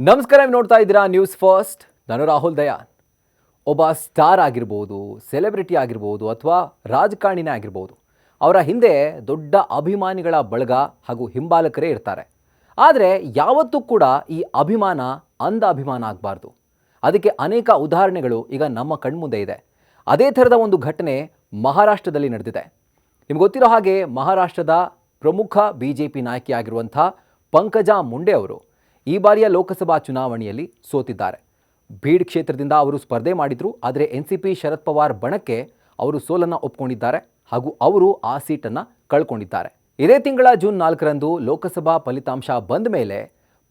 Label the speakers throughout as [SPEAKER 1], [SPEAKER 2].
[SPEAKER 1] ನಮಸ್ಕಾರ, ನೀವು ನೋಡ್ತಾ ಇದ್ದೀರಾ ನ್ಯೂಸ್ ಫಸ್ಟ್. ನಾನು ರಾಹುಲ್ ದಯಾನ್. ಒಬ್ಬ ಸ್ಟಾರ್ ಆಗಿರ್ಬೋದು, ಸೆಲೆಬ್ರಿಟಿ ಆಗಿರ್ಬೋದು ಅಥವಾ ರಾಜಕಾರಣಿನೇ ಆಗಿರ್ಬೋದು, ಅವರ ಹಿಂದೆ ದೊಡ್ಡ ಅಭಿಮಾನಿಗಳ ಬಳಗ ಹಾಗೂ ಹಿಂಬಾಲಕರೇ ಇರ್ತಾರೆ. ಆದರೆ ಯಾವತ್ತೂ ಕೂಡ ಈ ಅಭಿಮಾನ ಅಂಧ ಅಭಿಮಾನ ಆಗಬಾರ್ದು. ಅದಕ್ಕೆ ಅನೇಕ ಉದಾಹರಣೆಗಳು ಈಗ ನಮ್ಮ ಕಣ್ಮುಂದೆ ಇದೆ. ಅದೇ ಥರದ ಒಂದು ಘಟನೆ ಮಹಾರಾಷ್ಟ್ರದಲ್ಲಿ ನಡೆದಿದೆ. ನಿಮ್ಗೆ ಗೊತ್ತಿರೋ ಹಾಗೆ ಮಹಾರಾಷ್ಟ್ರದ ಪ್ರಮುಖ BJP ನಾಯಕಿಯಾಗಿರುವಂಥ ಪಂಕಜಾ ಮುಂಡೆ ಅವರು ಈ ಬಾರಿಯ ಲೋಕಸಭಾ ಚುನಾವಣೆಯಲ್ಲಿ ಸೋತಿದ್ದಾರೆ. ಬೀಡ್ ಕ್ಷೇತ್ರದಿಂದ ಅವರು ಸ್ಪರ್ಧೆ ಮಾಡಿದ್ರು. ಆದರೆ NCP ಶರದ್ ಪವಾರ್ ಬಣಕ್ಕೆ ಅವರು ಸೋಲನ್ನು ಒಪ್ಕೊಂಡಿದ್ದಾರೆ ಹಾಗೂ ಅವರು ಆ ಸೀಟನ್ನು ಕಳ್ಕೊಂಡಿದ್ದಾರೆ. ಇದೇ ತಿಂಗಳ ಜೂನ್ 4ರಂದು ಲೋಕಸಭಾ ಫಲಿತಾಂಶ ಬಂದ ಮೇಲೆ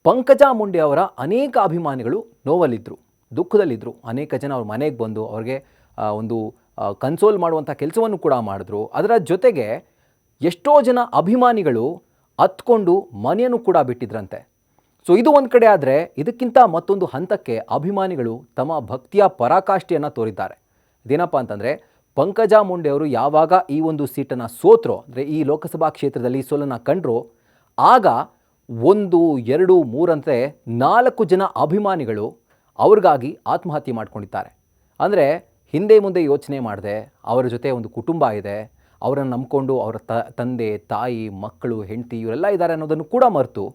[SPEAKER 1] ಪಂಕಜಾ ಮುಂಡೆ ಅವರ ಅನೇಕ ಅಭಿಮಾನಿಗಳು ನೋವಲ್ಲಿದ್ದರು, ದುಃಖದಲ್ಲಿದ್ದರು. ಅನೇಕ ಜನ ಅವ್ರ ಮನೆಗೆ ಬಂದು ಅವ್ರಿಗೆ ಒಂದು ಕನ್ಸೋಲ್ ಮಾಡುವಂಥ ಕೆಲಸವನ್ನು ಕೂಡ ಮಾಡಿದ್ರು. ಅದರ ಜೊತೆಗೆ ಎಷ್ಟೋ ಜನ ಅಭಿಮಾನಿಗಳು ಹತ್ಕೊಂಡು ಮನೆಯನ್ನು ಕೂಡ ಬಿಟ್ಟಿದ್ರಂತೆ. ಸೊ ಇದು ಒಂದು ಕಡೆ ಆದರೆ, ಇದಕ್ಕಿಂತ ಮತ್ತೊಂದು ಹಂತಕ್ಕೆ ಅಭಿಮಾನಿಗಳು ತಮ್ಮ ಭಕ್ತಿಯ ಪರಾಕಾಷ್ಠೆಯನ್ನು ತೋರಿದ್ದಾರೆ. ಇದೇನಪ್ಪ ಅಂತಂದರೆ, ಪಂಕಜಾ ಮುಂಡೆ ಅವರು ಯಾವಾಗ ಈ ಒಂದು ಸೀಟನ್ನು ಸೋತ್ರೋ, ಅಂದರೆ ಈ ಲೋಕಸಭಾ ಕ್ಷೇತ್ರದಲ್ಲಿ ಸೋಲನ್ನು ಕಂಡ್ರೋ, ಆಗ 1, 2, 3 ಅಂತೆ 4 ಜನ ಅಭಿಮಾನಿಗಳು ಅವ್ರಿಗಾಗಿ ಆತ್ಮಹತ್ಯೆ ಮಾಡ್ಕೊಂಡಿದ್ದಾರೆ. ಅಂದರೆ ಹಿಂದೆ ಮುಂದೆ ಯೋಚನೆ ಮಾಡದೆ, ಅವರ ಜೊತೆ ಒಂದು ಕುಟುಂಬ ಇದೆ, ಅವರನ್ನು ನಂಬಿಕೊಂಡು ಅವರ ತಂದೆ ತಾಯಿ ಮಕ್ಕಳು ಹೆಂಡತಿ ಇವರೆಲ್ಲ ಇದ್ದಾರೆ ಅನ್ನೋದನ್ನು ಕೂಡ ಮರೆತು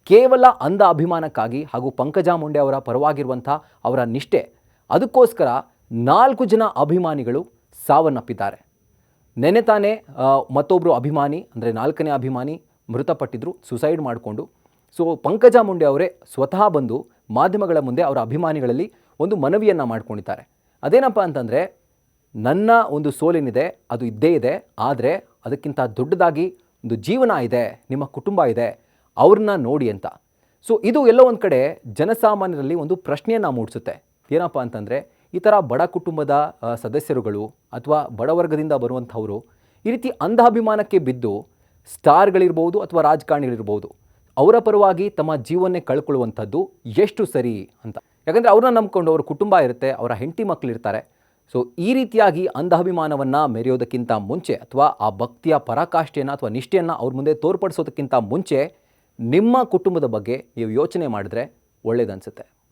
[SPEAKER 1] ಕೇವಲ ಅಂಧ ಅಭಿಮಾನಕ್ಕಾಗಿ ಹಾಗೂ ಪಂಕಜಾ ಮುಂಡೆ ಅವರ ಪರವಾಗಿರುವಂಥ ಅವರ ನಿಷ್ಠೆ, ಅದಕ್ಕೋಸ್ಕರ 4 ಜನ ಅಭಿಮಾನಿಗಳು ಸಾವನ್ನಪ್ಪಿದ್ದಾರೆ. ನೆನೆ ತಾನೇ ಮತ್ತೊಬ್ಬರು ಅಭಿಮಾನಿ, ಅಂದರೆ 4ನೇ ಅಭಿಮಾನಿ ಮೃತಪಟ್ಟಿದ್ರು, ಸುಸೈಡ್ ಮಾಡಿಕೊಂಡು. ಸೊ ಪಂಕಜಾ ಮುಂಡೆ ಅವರೇ ಸ್ವತಃ ಬಂದು ಮಾಧ್ಯಮಗಳ ಮುಂದೆ ಅವರ ಅಭಿಮಾನಿಗಳಲ್ಲಿ ಒಂದು ಮನವಿಯನ್ನು ಮಾಡ್ಕೊಂಡಿದ್ದಾರೆ. ಅದೇನಪ್ಪ ಅಂತಂದರೆ, ನನ್ನ ಒಂದು ಸೋಲೇನಿದೆ ಅದು ಇದ್ದೇ ಇದೆ, ಆದರೆ ಅದಕ್ಕಿಂತ ದೊಡ್ಡದಾಗಿ ಒಂದು ಜೀವನ ಇದೆ, ನಿಮ್ಮ ಕುಟುಂಬ ಇದೆ, ಅವ್ರನ್ನ ನೋಡಿ ಅಂತ. ಸೊ ಇದು ಎಲ್ಲೋ ಒಂದು ಕಡೆ ಜನಸಾಮಾನ್ಯರಲ್ಲಿ ಒಂದು ಪ್ರಶ್ನೆಯನ್ನು ಮೂಡಿಸುತ್ತೆ. ಏನಪ್ಪ ಅಂತಂದರೆ, ಈ ಥರ ಬಡ ಕುಟುಂಬದ ಸದಸ್ಯರುಗಳು ಅಥವಾ ಬಡವರ್ಗದಿಂದ ಬರುವಂಥವರು ಈ ರೀತಿ ಅಂಧಾಭಿಮಾನಕ್ಕೆ ಬಿದ್ದು ಸ್ಟಾರ್ಗಳಿರ್ಬೋದು ಅಥವಾ ರಾಜಕಾರಣಿಗಳಿರ್ಬೋದು, ಅವರ ಪರವಾಗಿ ತಮ್ಮ ಜೀವನ್ನೇ ಕಳ್ಕೊಳ್ಳುವಂಥದ್ದು ಎಷ್ಟು ಸರಿ ಅಂತ. ಯಾಕಂದರೆ ಅವ್ರನ್ನ ನಂಬ್ಕೊಂಡು ಅವ್ರ ಕುಟುಂಬ ಇರುತ್ತೆ, ಅವರ ಹೆಂಡತಿ ಮಕ್ಕಳಿರ್ತಾರೆ. ಸೊ ಈ ರೀತಿಯಾಗಿ ಅಂಧಾಭಿಮಾನವನ್ನು ಮೆರೆಯೋದಕ್ಕಿಂತ ಮುಂಚೆ ಅಥವಾ ಆ ಭಕ್ತಿಯ ಪರಾಕಾಷ್ಠೆಯನ್ನು ಅಥವಾ ನಿಷ್ಠೆಯನ್ನು ಅವ್ರ ಮುಂದೆ ತೋರ್ಪಡಿಸೋದಕ್ಕಿಂತ ಮುಂಚೆ ನಿಮ್ಮ ಕುಟುಂಬದ ಬಗ್ಗೆ ನೀವು ಯೋಚನೆ ಮಾಡಿದ್ರೆ ಒಳ್ಳೆಯದನ್ಸುತ್ತೆ.